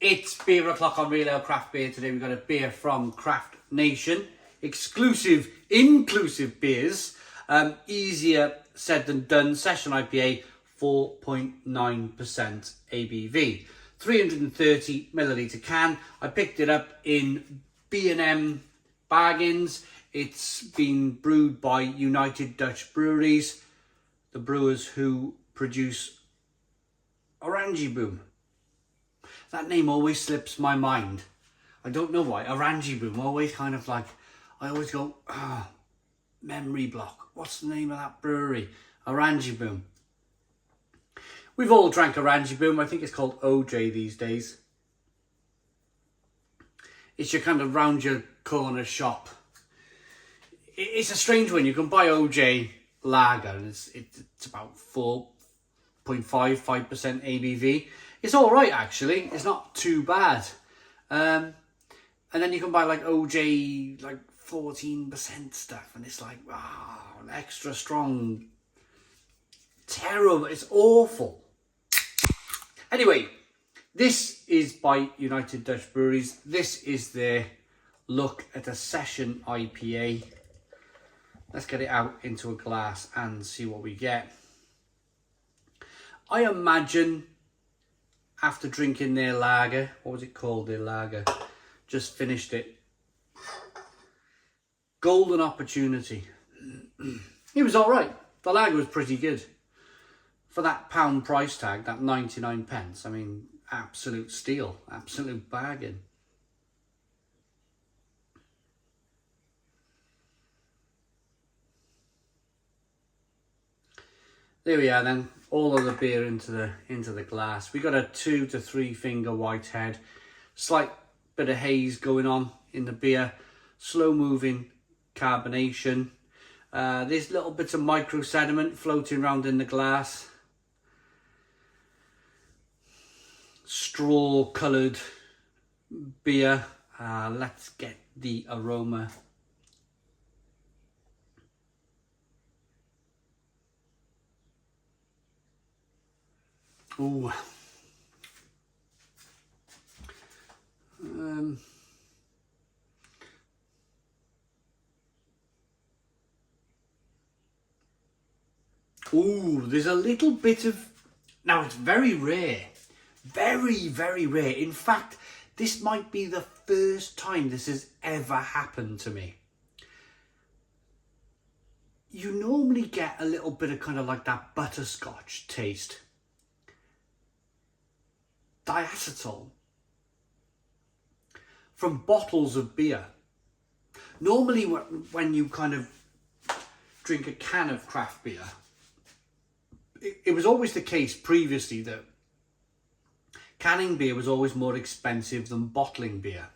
It's beer o'clock on Real Ale Craft Beer. Today we've got a beer from Craft Nation. Exclusive, inclusive beers. Easier said than done. Session IPA, 4.9% ABV. 330 milliliter can. I picked it up in B&M bargains. It's been brewed by United Dutch Breweries, the brewers who produce Orange Boom. That name always slips my mind. I don't know why. Orange Boom, always kind of like, I always go, memory block. What's the name of that brewery? Orange Boom. We've all drank Orange Boom. I think it's called OJ these days. It's your kind of round your corner shop. It's a strange one. You can buy OJ lager and it's about 4.5% ABV. It's all right, actually. It's not too bad. And then you can buy like OJ, like 14% stuff. And it's like, wow, extra strong. Terrible. It's awful. Anyway, this is by United Dutch Breweries. This is their look at a session IPA. Let's get it out into a glass and see what we get. I imagine after drinking their lager, what was it called, their lager? Just finished it. Golden opportunity. It was all right. The lager was pretty good. For that pound price tag, that 99 pence, I mean, absolute steal, absolute bargain. There we are then, all of the beer into the glass. We got a 2 to 3 finger whitehead, slight bit of haze going on in the beer, slow moving carbonation. There's little bits of micro sediment floating around in the glass. Straw coloured beer. Let's get the aroma. Ooh. Ooh, there's a little bit of... Now, it's very rare. Very, very rare. In fact, this might be the first time this has ever happened to me. You normally get a little bit of kind of like that butterscotch taste. Diacetyl from bottles of beer. Normally when you kind of drink a can of craft beer, it was always the case previously that canning beer was always more expensive than bottling beer.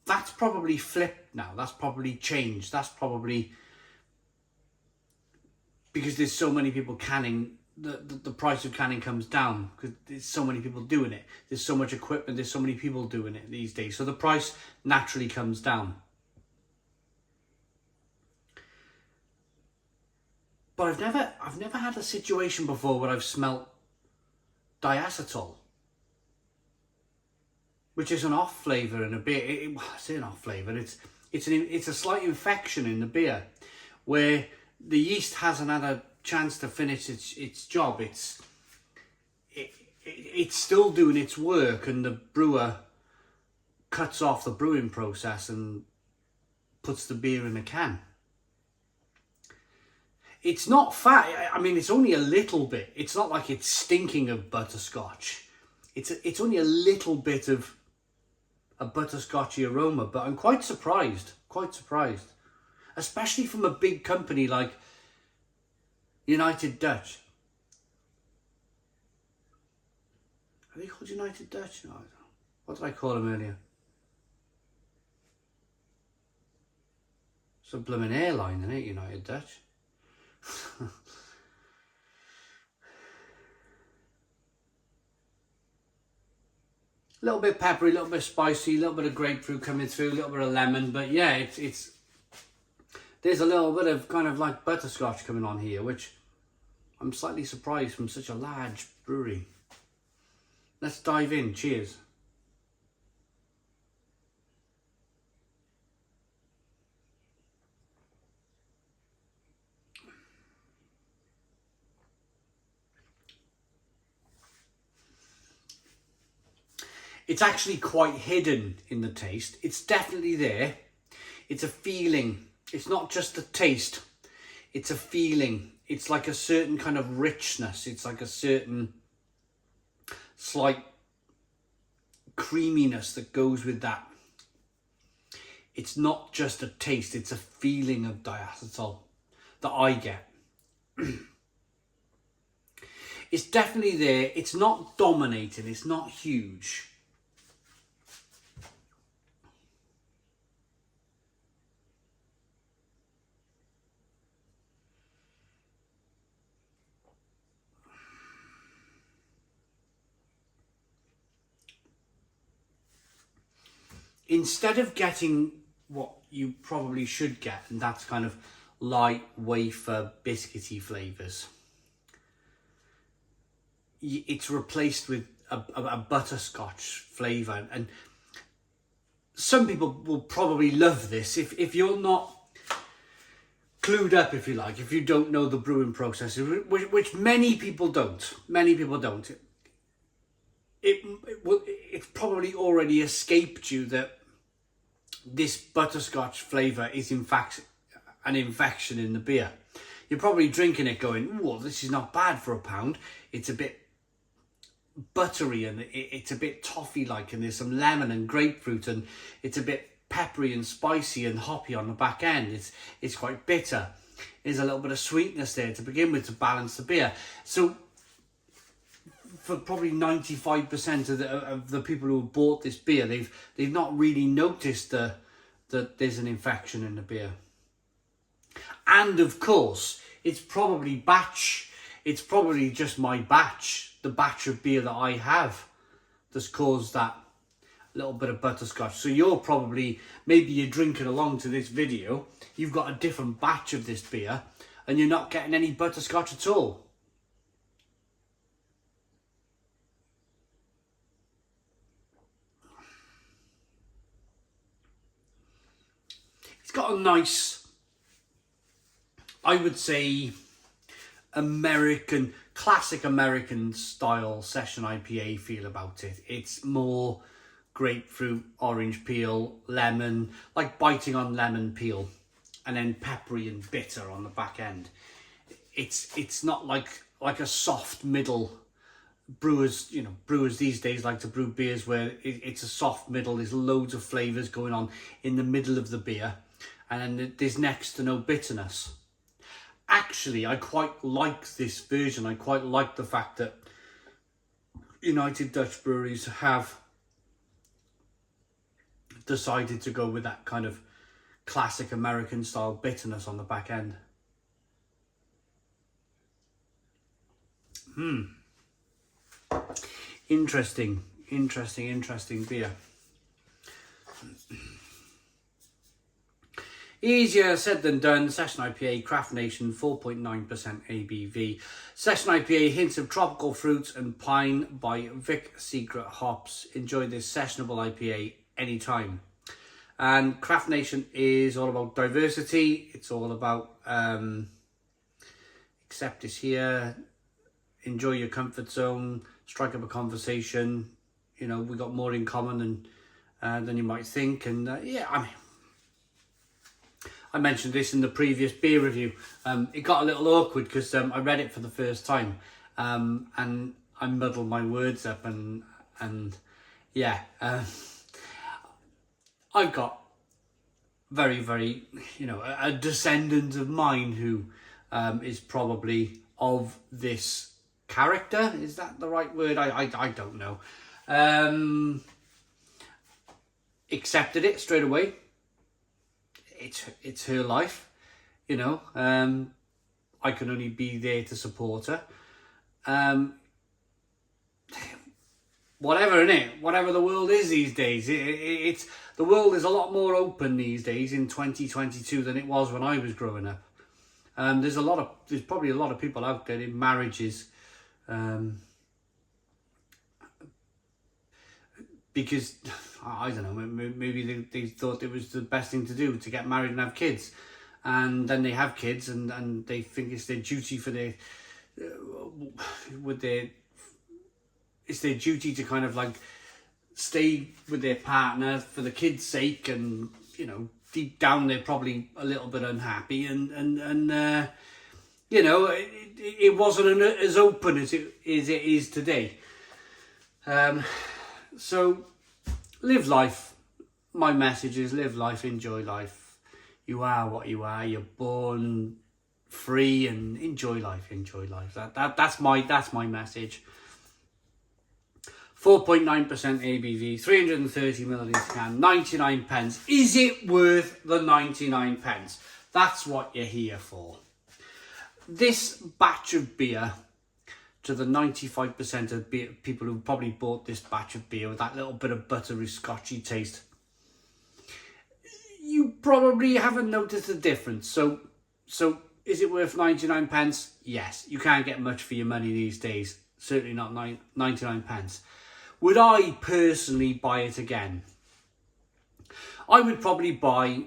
That's probably flipped now. That's probably changed. That's probably because there's so many people canning. The price of canning comes down because there's so many people doing it. There's so much equipment. There's so many people doing it these days. So the price naturally comes down. But I've never had a situation before where I've smelt diacetyl, which is an off flavour in a beer. I say an off flavour. It's a slight infection in the beer where the yeast hasn't had a chance to finish its job. It's still doing its work, and the brewer cuts off the brewing process and puts the beer in a can. It's not fat. I mean, it's only a little bit. It's not like it's stinking of butterscotch. It's only a little bit of a butterscotchy aroma, but I'm quite surprised. Especially from a big company like United Dutch. Are they called United Dutch? No, I don't know. What did I call them earlier? It's a blooming airline, isn't it, United Dutch? A little bit peppery, a little bit spicy, a little bit of grapefruit coming through, a little bit of lemon, but yeah, it's there's a little bit of kind of like butterscotch coming on here, which I'm slightly surprised from such a large brewery. Let's dive in. Cheers. It's actually quite hidden in the taste. It's definitely there. It's a feeling. It's not just a taste. It's a feeling. It's like a certain kind of richness. It's like a certain slight creaminess that goes with that. It's not just a taste. It's a feeling of diacetyl that I get. It's definitely there. It's not dominating. It's not huge. Instead of getting what you probably should get, and that's kind of light wafer biscuity flavours, it's replaced with a butterscotch flavour. And some people will probably love this. If you're not clued up, if you like, if you don't know the brewing process, which many people don't, it's probably already escaped you that this butterscotch flavour is in fact an infection in the beer. You're probably drinking it going, "Oh, this is not bad for £1. It's a bit buttery and it's a bit toffee-like, and there's some lemon and grapefruit, and it's a bit peppery and spicy and hoppy on the back end. It's quite bitter. There's a little bit of sweetness there to begin with to balance the beer." So for probably 95% of the people who have bought this beer, they've not really noticed that there's an infection in the beer. And of course, it's probably just my batch, the batch of beer that I have, that's caused that little bit of butterscotch. So you're probably, maybe you're drinking along to this video, you've got a different batch of this beer, and you're not getting any butterscotch at all. It's got a nice, I would say, classic American style session IPA feel about it. It's more grapefruit, orange peel, lemon, like biting on lemon peel, and then peppery and bitter on the back end. It's not like a soft middle. Brewers these days like to brew beers where it's a soft middle. There's loads of flavours going on in the middle of the beer, and there's next to no bitterness. Actually, I quite like this version. I quite like the fact that United Dutch Breweries have decided to go with that kind of classic American style bitterness on the back end. Interesting beer. Easier said than done. Session IPA, Craft Nation, 4.9% ABV. Session IPA, hints of tropical fruits and pine by Vic Secret Hops. Enjoy this sessionable IPA anytime. And Craft Nation is all about diversity. It's all about accept this here, enjoy your comfort zone, strike up a conversation. We got more in common than you might think. And I mentioned this in the previous beer review. It got a little awkward because I read it for the first time, and I muddled my words up, and I've got very, very, a descendant of mine who is probably of this character. Is that the right word? I don't know. Accepted it straight away. It's her life, I can only be there to support her. Whatever, innit? Whatever the world is these days, the world is a lot more open these days in 2022 than it was when I was growing up. There's probably a lot of people out there in marriages, because, I don't know, maybe they thought it was the best thing to do, to get married and have kids. And then they have kids, and they think it's their duty for their, it's their duty to kind of like stay with their partner for the kids' sake, and you know, deep down they're probably a little bit unhappy, and you know, it wasn't as open as it is today. So live life. My message is live life, enjoy life. You are what you are. You're born free, and enjoy life. Enjoy life. That's my message. 4.9% ABV, 330 millilitre can, 99 pence. Is it worth the 99 pence? That's what you're here for. This batch of beer, to the 95% of beer, people who probably bought this batch of beer with that little bit of buttery scotchy taste, you probably haven't noticed the difference. So is it worth 99 pence? Yes. You can't get much for your money these days. Certainly not 99 pence. Would I personally buy it again? I would probably buy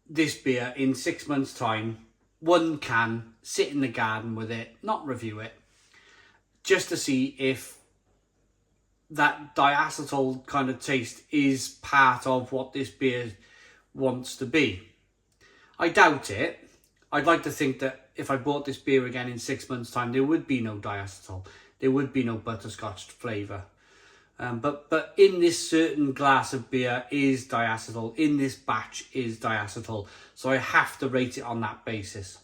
this beer in 6 months' time, one can, sit in the garden with it, not review it, just to see if that diacetyl kind of taste is part of what this beer wants to be. I doubt it. I'd like to think that if I bought this beer again in 6 months' time, there would be no diacetyl. There would be no butterscotch flavour. But in this certain glass of beer is diacetyl. In this batch is diacetyl. So I have to rate it on that basis.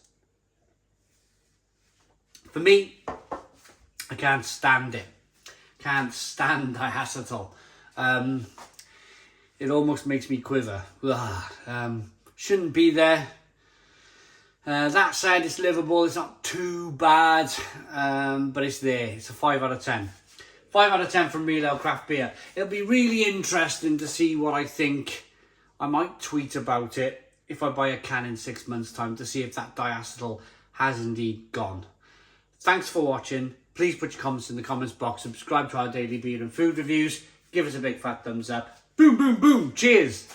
For me, I can't stand it. Can't stand diacetyl. It almost makes me quiver. Shouldn't be there. That said, it's livable. It's not too bad, but it's there. It's a 5 out of 10. 5 out of 10 from Real Ale Craft Beer. It'll be really interesting to see what I think. I might tweet about it if I buy a can in 6 months' time to see if that diacetyl has indeed gone. Thanks for watching. Please put your comments in the comments box. Subscribe to our daily beer and food reviews. Give us a big fat thumbs up. Boom, boom, boom. Cheers.